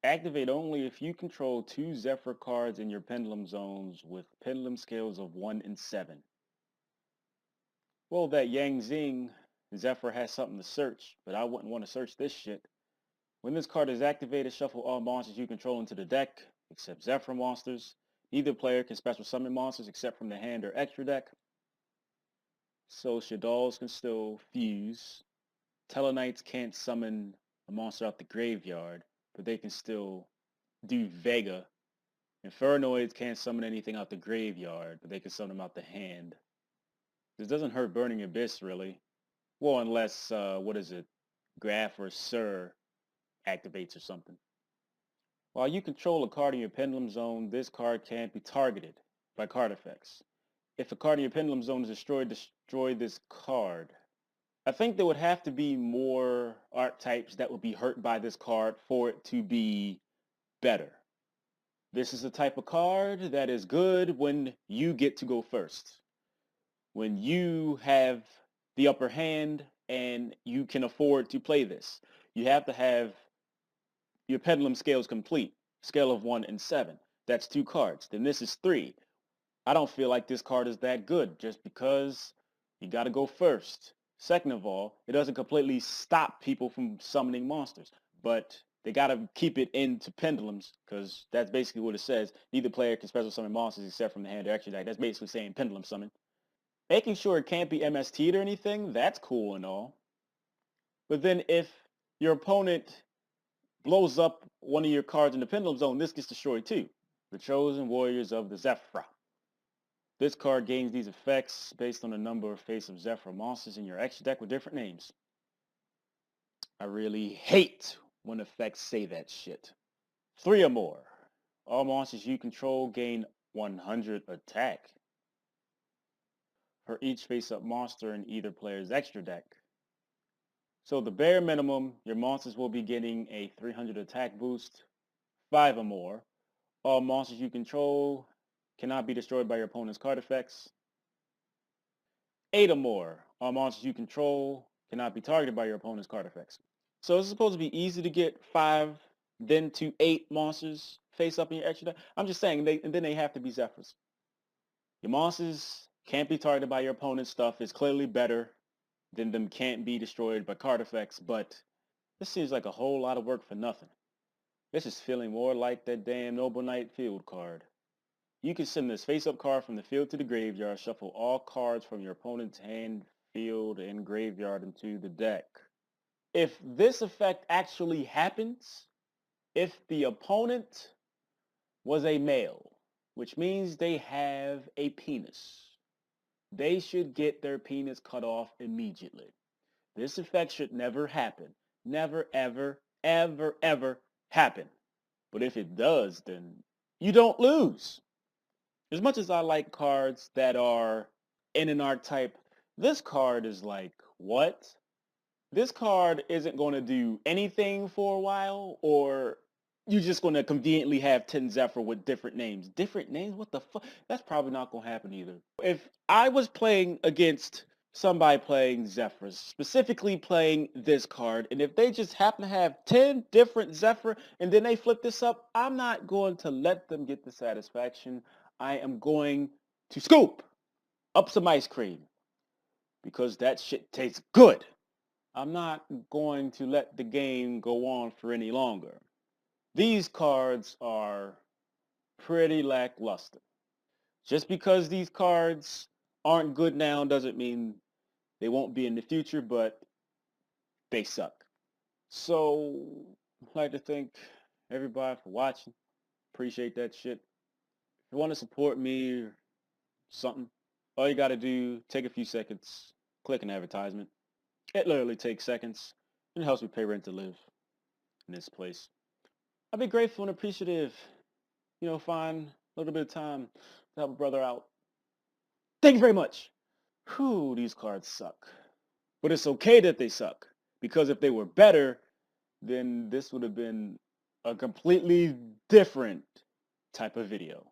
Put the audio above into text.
Activate only if you control 2 Zefra cards in your pendulum zones with pendulum scales of 1 and 7. Well, that Yang Zing Zephyr has something to search, but I wouldn't want to search this shit. When this card is activated, shuffle all monsters you control into the deck, except Zephyr monsters. Neither player can special summon monsters except from the hand or extra deck. So Shaddolls can still fuse. Tellarknights can't summon a monster out the graveyard, but they can still do Vega. Infernoids can't summon anything out the graveyard, but they can summon them out the hand. This doesn't hurt Burning Abyss, really. Well, unless, Graf or Sir activates or something. While you control a card in your pendulum zone, this card can't be targeted by card effects. If a card in your pendulum zone is destroyed, destroy this card. I think there would have to be more archetypes that would be hurt by this card for it to be better. This is the type of card that is good when you get to go first. When you have the upper hand and you can afford to play this. You have to have your pendulum scales complete. Scale of 1 and 7. That's 2 cards. Then this is 3. I don't feel like this card is that good just because you got to go first. Second of all, it doesn't completely stop people from summoning monsters, but they got to keep it into pendulums because that's basically what it says. Neither player can special summon monsters except from the hand or extra deck. That's basically saying pendulum summon. Making sure it can't be MST'd or anything, that's cool and all. But then if your opponent blows up one of your cards in the pendulum zone, this gets destroyed too. The Chosen Warriors of the Zefra. This card gains these effects based on the number of face of Zefra monsters in your extra deck with different names. I really hate when effects say that shit. 3 or more. All monsters you control gain 100 attack for each face-up monster in either player's extra deck. So the bare minimum, your monsters will be getting a 300 attack boost, 5 or more. All monsters you control cannot be destroyed by your opponent's card effects. 8 or more. All monsters you control cannot be targeted by your opponent's card effects. So it's supposed to be easy to get 5, then to 8 monsters face up in your extra deck. I'm just saying, and then they have to be Zephyrs. Your monsters can't be targeted by your opponent's stuff. It's clearly better than them can't be destroyed by card effects, but this seems like a whole lot of work for nothing. This is feeling more like that damn Noble Knight field card. You can send this face-up card from the field to the graveyard, shuffle all cards from your opponent's hand, field, and graveyard into the deck. If this effect actually happens, if the opponent was a male, which means they have a penis, they should get their penis cut off immediately. This effect should never happen. Never, ever, ever, ever happen. But if it does, then you don't lose. As much as I like cards that are in an archetype, this card is like, what? This card isn't going to do anything for a while, or you're just going to conveniently have 10 Zephyr with different names. Different names? What the fuck? That's probably not going to happen either. If I was playing against somebody playing Zephyrs, specifically playing this card, and if they just happen to have 10 different Zephyr and then they flip this up, I'm not going to let them get the satisfaction. I am going to scoop up some ice cream because that shit tastes good. I'm not going to let the game go on for any longer. These cards are pretty lackluster. Just because these cards aren't good now doesn't mean they won't be in the future, but they suck. So I'd like to thank everybody for watching. Appreciate that shit. If you want to support me or something, all you got to do, take a few seconds, click an advertisement. It literally takes seconds, and it helps me pay rent to live in this place. I'd be grateful and appreciative, find a little bit of time to help a brother out. Thank you very much. Whew, these cards suck. But it's okay that they suck, because if they were better, then this would have been a completely different type of video.